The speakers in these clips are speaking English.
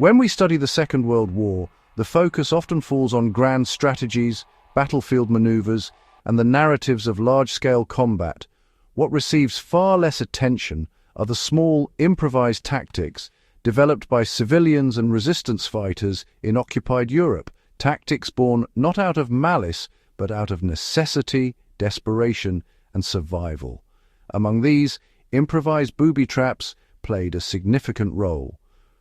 When we study the Second World War, the focus often falls on grand strategies, battlefield maneuvers, and the narratives of large-scale combat. What receives far less attention are the small, improvised tactics developed by civilians and resistance fighters in occupied Europe, tactics born not out of malice, but out of necessity, desperation, and survival. Among these, improvised booby traps played a significant role.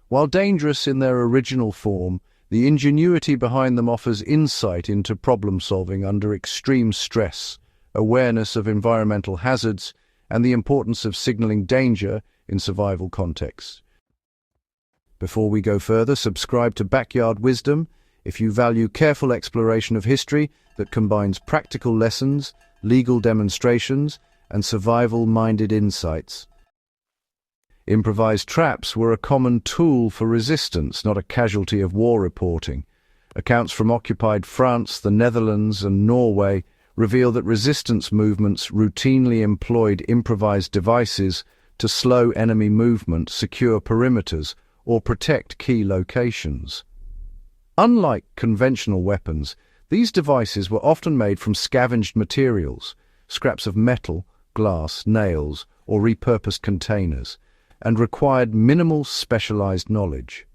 While dangerous in their original form, the ingenuity behind them offers insight into problem-solving under extreme stress, awareness of environmental hazards, and the importance of signaling danger in survival contexts. Before we go further, subscribe to Backyard Wisdom if you value careful exploration of history that combines practical lessons, legal demonstrations, and survival-minded insights. Improvised traps were a common tool for resistance, not a casualty of war reporting. Accounts from occupied France, the Netherlands, and Norway reveal that resistance movements routinely employed improvised devices to slow enemy movement, secure perimeters, or protect key locations. Unlike conventional weapons, these devices were often made from scavenged materials, scraps of metal, glass, nails, or repurposed containers, and required minimal specialized knowledge.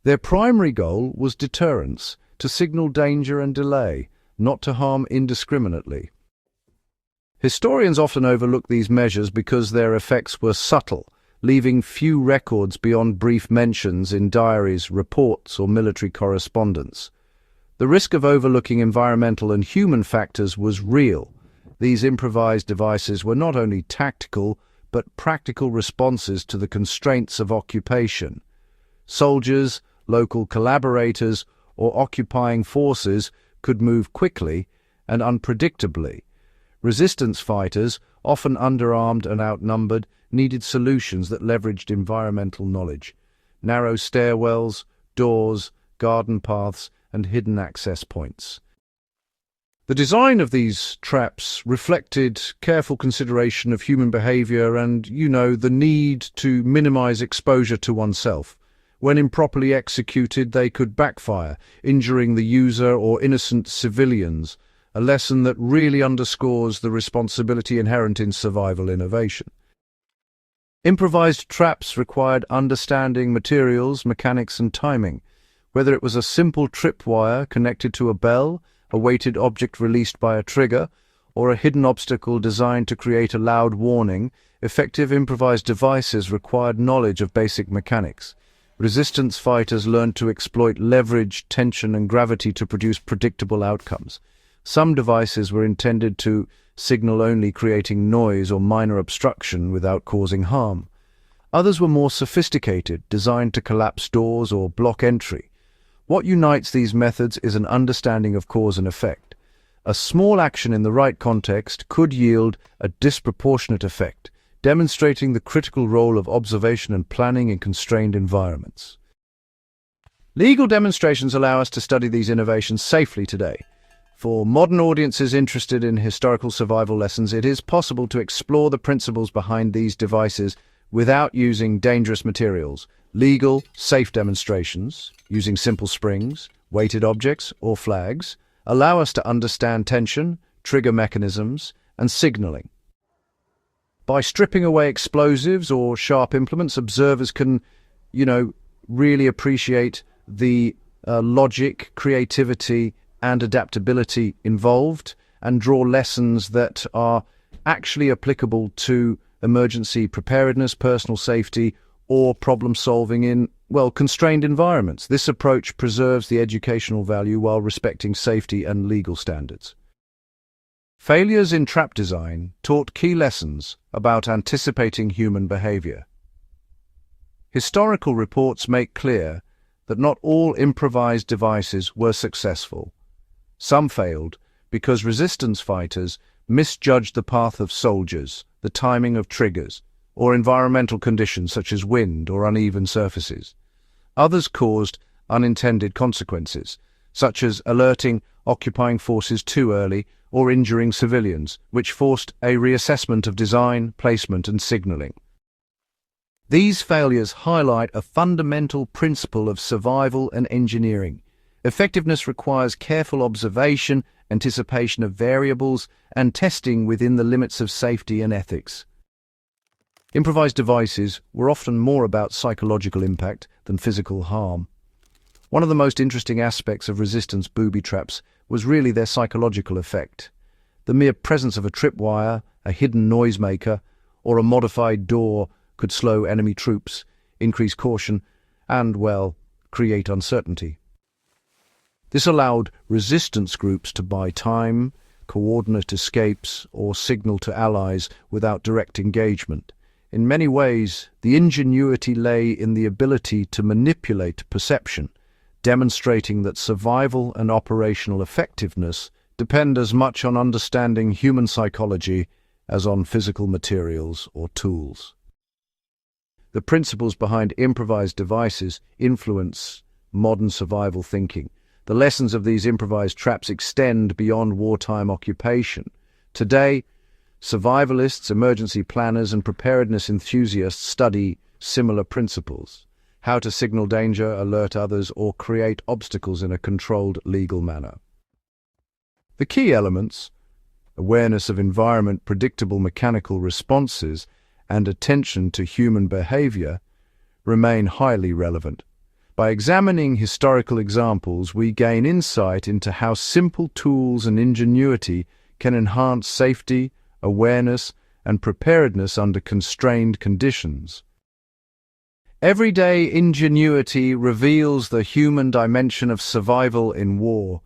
Their primary goal was deterrence, to signal danger and delay, not to harm indiscriminately. Historians often overlook these measures because their effects were subtle, leaving few records beyond brief mentions in diaries, reports, or military correspondence. The risk of overlooking environmental and human factors was real. These improvised devices were not only tactical, but practical responses to the constraints of occupation. Soldiers, local collaborators, or occupying forces could move quickly and unpredictably. Resistance fighters, often underarmed and outnumbered, needed solutions that leveraged environmental knowledge. Narrow stairwells, doors, garden paths, and hidden access points. The design of these traps reflected careful consideration of human behavior and, the need to minimize exposure to oneself. When improperly executed, they could backfire, injuring the user or innocent civilians, a lesson that really underscores the responsibility inherent in survival innovation. Improvised traps required understanding materials, mechanics, and timing. Whether it was a simple tripwire connected to a bell, a weighted object released by a trigger, or a hidden obstacle designed to create a loud warning, effective improvised devices required knowledge of basic mechanics. Resistance fighters learned to exploit leverage, tension, and gravity to produce predictable outcomes. Some devices were intended to signal only, creating noise or minor obstruction without causing harm. Others were more sophisticated, designed to collapse doors or block entry. What unites these methods is an understanding of cause and effect. A small action in the right context could yield a disproportionate effect, demonstrating the critical role of observation and planning in constrained environments. Legal demonstrations allow us to study these innovations safely today. For modern audiences interested in historical survival lessons, it is possible to explore the principles behind these devices without using dangerous materials. Legal, safe demonstrations, using simple springs, weighted objects, or flags, allow us to understand tension, trigger mechanisms, and signaling. By stripping away explosives or sharp implements, observers can, really appreciate the logic, creativity, and adaptability involved, and draw lessons that are actually applicable to emergency preparedness, personal safety, or problem-solving in, constrained environments. This approach preserves the educational value while respecting safety and legal standards. Failures in trap design taught key lessons about anticipating human behavior. Historical reports make clear that not all improvised devices were successful. Some failed because resistance fighters misjudged the path of soldiers, the timing of triggers, or environmental conditions such as wind or uneven surfaces. Others caused unintended consequences, such as alerting occupying forces too early or injuring civilians, which forced a reassessment of design, placement, and signaling. These failures highlight a fundamental principle of survival and engineering. Effectiveness requires careful observation, anticipation of variables, and testing within the limits of safety and ethics. Improvised devices were often more about psychological impact than physical harm. One of the most interesting aspects of resistance booby traps was really their psychological effect. The mere presence of a tripwire, a hidden noisemaker, or a modified door could slow enemy troops, increase caution, and, well, create uncertainty. This allowed resistance groups to buy time, coordinate escapes, or signal to allies without direct engagement. In many ways, the ingenuity lay in the ability to manipulate perception, demonstrating that survival and operational effectiveness depend as much on understanding human psychology as on physical materials or tools. The principles behind improvised devices influence modern survival thinking. The lessons of these improvised traps extend beyond wartime occupation. Today, survivalists, emergency planners, and preparedness enthusiasts study similar principles: how to signal danger, alert others, or create obstacles in a controlled, legal manner. The key elements, awareness of environment, predictable mechanical responses, and attention to human behavior, remain highly relevant. By examining historical examples, we gain insight into how simple tools and ingenuity can enhance safety, awareness, and preparedness under constrained conditions. Everyday ingenuity reveals the human dimension of survival in war.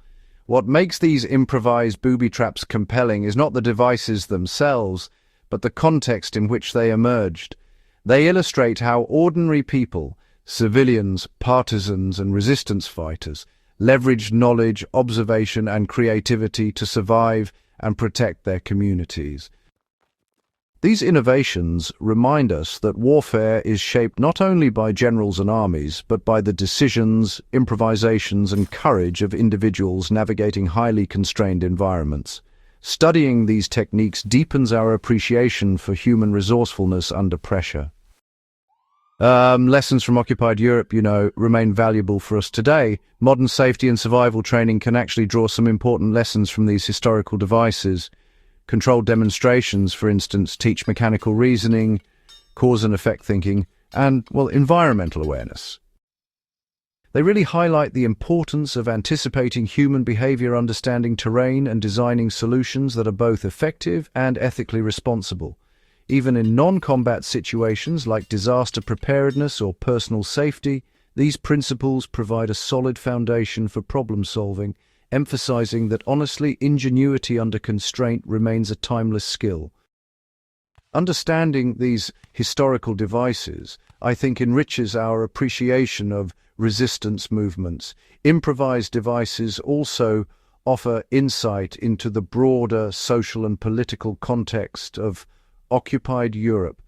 What makes these improvised booby traps compelling is not the devices themselves, but the context in which they emerged. They illustrate how ordinary people, civilians, partisans, and resistance fighters, leveraged knowledge, observation, and creativity to survive and protect their communities. These innovations remind us that warfare is shaped not only by generals and armies, but by the decisions, improvisations, and courage of individuals navigating highly constrained environments. Studying these techniques deepens our appreciation for human resourcefulness under pressure. Lessons from occupied Europe, remain valuable for us today. Modern safety and survival training can actually draw some important lessons from these historical devices. Controlled demonstrations, for instance, teach mechanical reasoning, cause and effect thinking, and, environmental awareness. They really highlight the importance of anticipating human behavior, understanding terrain, and designing solutions that are both effective and ethically responsible. Even in non-combat situations like disaster preparedness or personal safety, these principles provide a solid foundation for problem-solving, emphasizing that honestly, ingenuity under constraint remains a timeless skill. Understanding these historical devices, I think, enriches our appreciation of resistance movements. Improvised devices also offer insight into the broader social and political context of occupied Europe.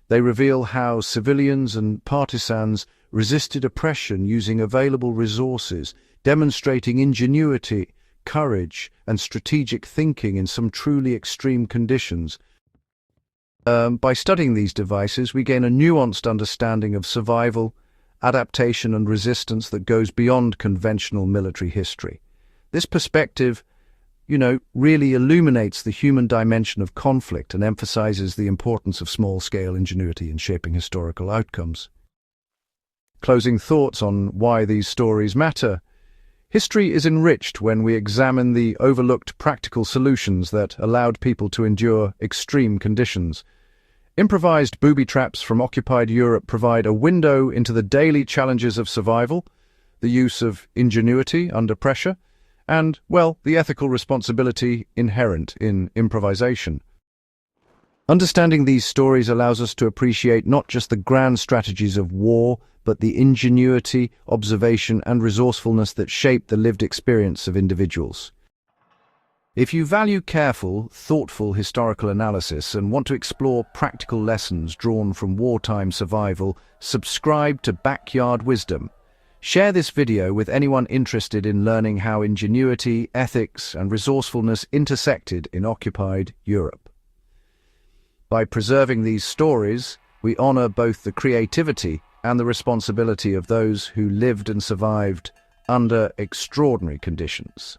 They reveal how civilians and partisans resisted oppression using available resources, demonstrating ingenuity, courage, and strategic thinking in some truly extreme conditions. By studying these devices, we gain a nuanced understanding of survival, adaptation, and resistance that goes beyond conventional military history. This perspective, really illuminates the human dimension of conflict and emphasizes the importance of small-scale ingenuity in shaping historical outcomes. Closing thoughts on why these stories matter. History is enriched when we examine the overlooked practical solutions that allowed people to endure extreme conditions. Improvised booby traps from occupied Europe provide a window into the daily challenges of survival, the use of ingenuity under pressure, and, the ethical responsibility inherent in improvisation. Understanding these stories allows us to appreciate not just the grand strategies of war, but the ingenuity, observation, and resourcefulness that shape the lived experience of individuals. If you value careful, thoughtful historical analysis and want to explore practical lessons drawn from wartime survival, subscribe to Backyard Wisdom. Share this video with anyone interested in learning how ingenuity, ethics, and resourcefulness intersected in occupied Europe. By preserving these stories, we honor both the creativity and the responsibility of those who lived and survived under extraordinary conditions.